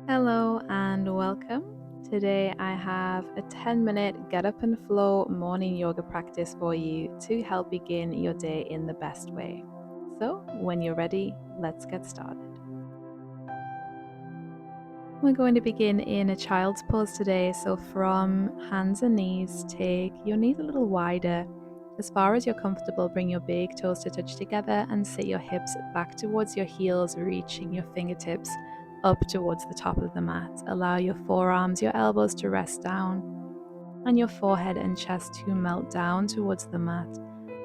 Hello and welcome. Today I have a 10-minute get up and flow morning yoga practice for you to help begin your day in the best way. So, when you're ready, let's get started. We're going to begin in a child's pose today. So, from hands and knees, take your knees a little wider. As far as you're comfortable, bring your big toes to touch together and sit your hips back towards your heels, reaching your fingertips up towards the top of the mat. Allow your forearms, your elbows to rest down, and your forehead and chest to melt down towards the mat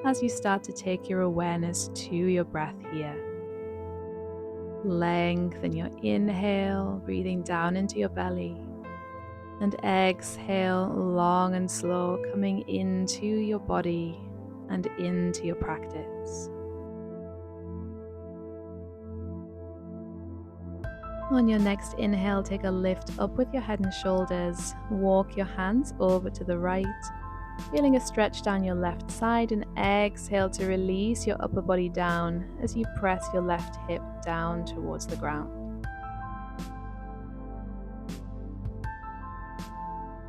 as you start to take your awareness to your breath here. Lengthen your inhale, breathing down into your belly, and exhale long and slow, coming into your body and into your practice. On your next inhale, take a lift up with your head and shoulders. Walk your hands over to the right, feeling a stretch down your left side, and exhale to release your upper body down as you press your left hip down towards the ground.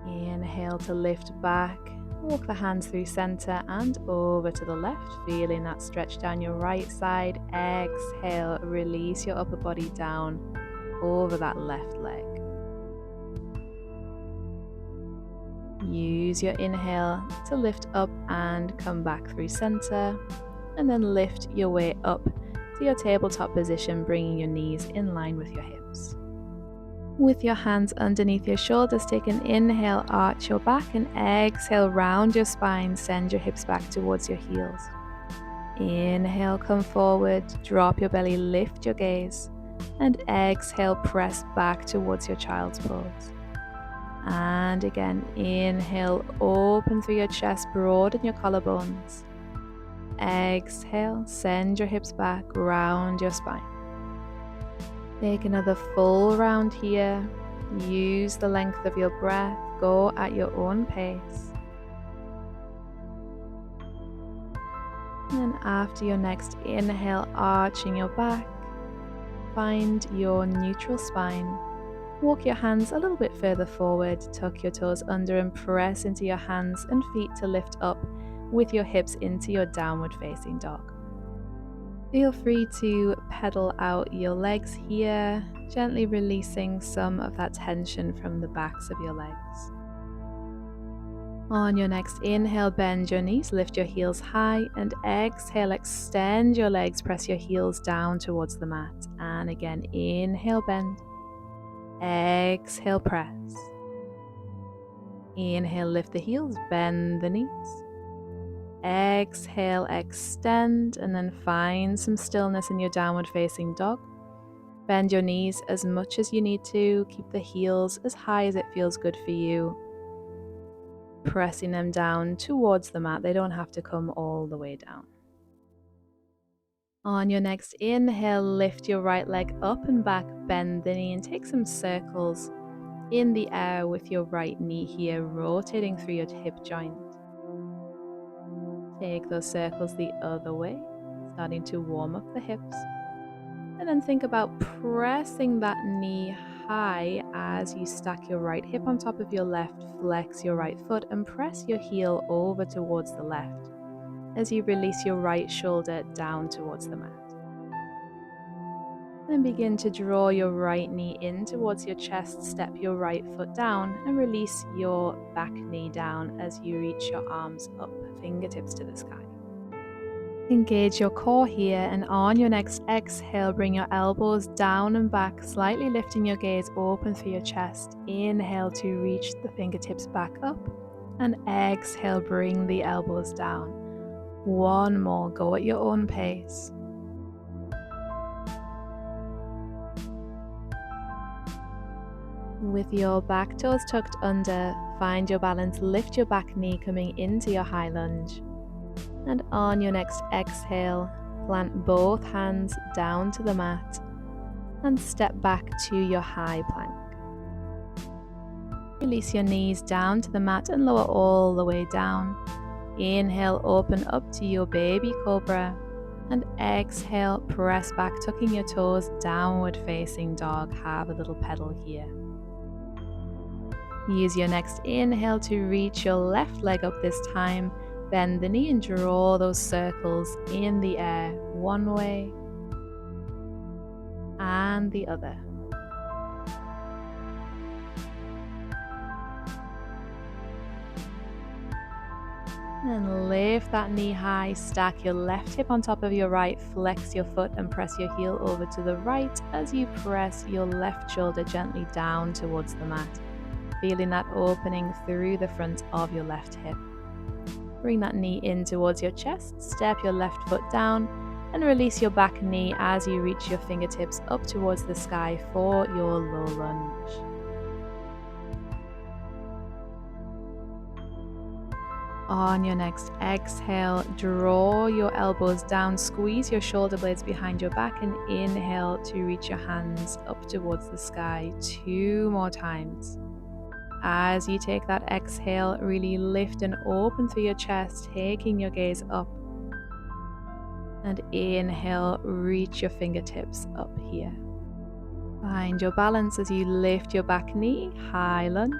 Inhale to lift back. Walk the hands through center and over to the left, feeling that stretch down your right side. Exhale, release your upper body down over that left leg. Use your inhale to lift up and come back through center, and then lift your way up to your tabletop position, bringing your knees in line with your hips. With your hands underneath your shoulders, take an inhale, arch your back, and exhale, round your spine, send your hips back towards your heels. Inhale, come forward, drop your belly, lift your gaze, and exhale, press back towards your child's pose. And again, inhale, open through your chest, broaden your collarbones. Exhale, send your hips back, round your spine. Take another full round here. Use the length of your breath. Go at your own pace. And after your next inhale, arching your back, find your neutral spine. Walk your hands a little bit further forward. Tuck your toes under and press into your hands and feet to lift up with your hips into your downward facing dog. Feel free to pedal out your legs here, gently releasing some of that tension from the backs of your legs. On your next inhale, bend your knees, lift your heels high, and exhale, extend your legs, press your heels down towards the mat. And again, inhale, bend. Exhale, press. Inhale, lift the heels, bend the knees. Exhale, extend, and then find some stillness in your downward facing dog. Bend your knees as much as you need to. Keep the heels as high as it feels good for you. Pressing them down towards the mat. They don't have to come all the way down. On your next inhale, lift your right leg up and back, bend the knee, and take some circles in the air with your right knee here, rotating through your hip joint. Take those circles the other way, starting to warm up the hips. And then think about pressing that knee high as you stack your right hip on top of your left, flex your right foot, and press your heel over towards the left as you release your right shoulder down towards the mat. Then begin to draw your right knee in towards your chest, step your right foot down, and release your back knee down as you reach your arms up, fingertips to the sky. Engage your core here, and on your next exhale, bring your elbows down and back, slightly lifting your gaze open through your chest. Inhale to reach the fingertips back up, and exhale, bring the elbows down. One more, go at your own pace. With your back toes tucked under, find your balance, lift your back knee coming into your high lunge. And on your next exhale, plant both hands down to the mat and step back to your high plank. Release your knees down to the mat and lower all the way down. Inhale, open up to your baby cobra. And exhale, press back, tucking your toes, downward facing dog. Have a little pedal here. Use your next inhale to reach your left leg up this time. Bend the knee and draw those circles in the air, one way and the other. And lift that knee high, stack your left hip on top of your right, flex your foot and press your heel over to the right as you press your left shoulder gently down towards the mat, feeling that opening through the front of your left hip. Bring that knee in towards your chest, step your left foot down and release your back knee as you reach your fingertips up towards the sky for your low lunge. On your next exhale, draw your elbows down, squeeze your shoulder blades behind your back and inhale to reach your hands up towards the sky 2 more times. As you take that exhale, really lift and open through your chest, taking your gaze up. And inhale, reach your fingertips up here. Find your balance as you lift your back knee, high lunge.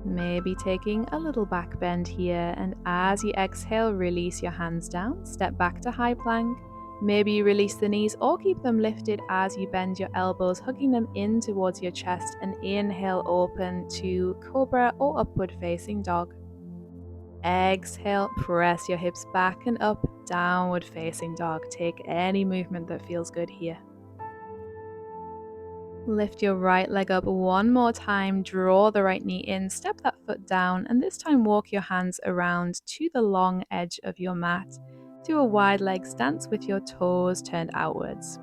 Maybe taking a little back bend here, and as you exhale, release your hands down, step back to high plank. Maybe you release the knees or keep them lifted as you bend your elbows, hugging them in towards your chest, and inhale, open to cobra or upward facing dog. Exhale, press your hips back and up, downward facing dog. Take any movement that feels good here. Lift your right leg up one more time, draw the right knee in, step that foot down, and this time walk your hands around to the long edge of your mat. Do a wide leg stance with your toes turned outwards.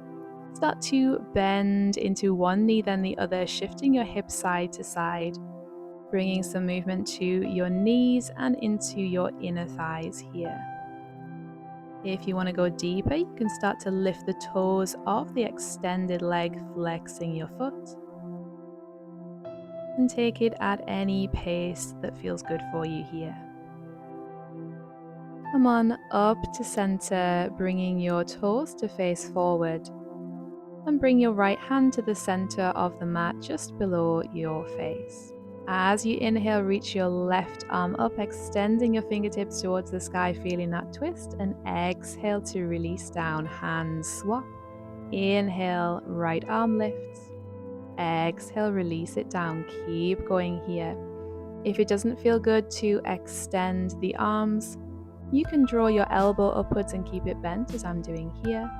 Start to bend into one knee then the other, shifting your hips side to side, bringing some movement to your knees and into your inner thighs here. If you want to go deeper, you can start to lift the toes off the extended leg, flexing your foot. And take it at any pace that feels good for you here. Come on up to center, bringing your toes to face forward. And bring your right hand to the center of the mat just below your face. As you inhale, reach your left arm up, extending your fingertips towards the sky, feeling that twist, and exhale to release down, hands swap. Inhale, right arm lifts. Exhale, release it down. Keep going here. If it doesn't feel good to extend the arms, you can draw your elbow upwards and keep it bent as I'm doing here.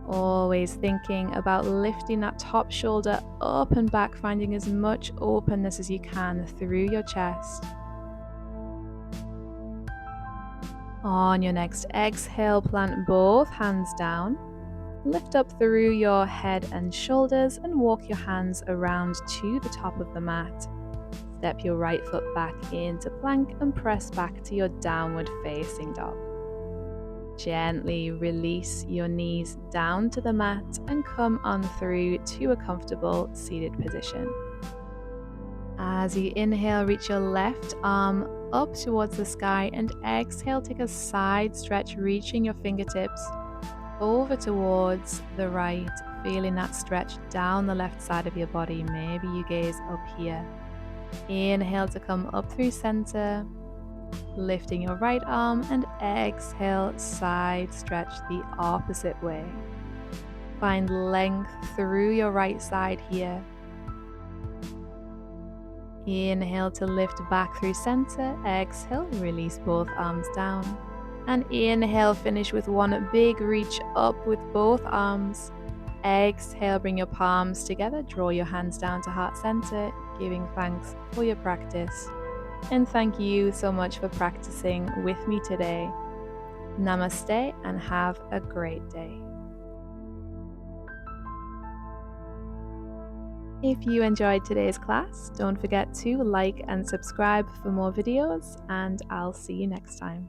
Always thinking about lifting that top shoulder up and back, finding as much openness as you can through your chest. On your next exhale, plant both hands down. Lift up through your head and shoulders and walk your hands around to the top of the mat. Step your right foot back into plank and press back to your downward facing dog. Gently release your knees down to the mat and come on through to a comfortable seated position. As you inhale, reach your left arm up towards the sky and exhale, take a side stretch, reaching your fingertips over towards the right, feeling that stretch down the left side of your body. Maybe you gaze up here. Inhale to come up through center. Lifting your right arm and exhale, side stretch the opposite way. Find length through your right side here. Inhale to lift back through center. Exhale, release both arms down. And inhale, finish with one big reach up with both arms. Exhale, bring your palms together, draw your hands down to heart center, giving thanks for your practice. And thank you so much for practicing with me today. Namaste and have a great day. If you enjoyed today's class, don't forget to like and subscribe for more videos, and I'll see you next time.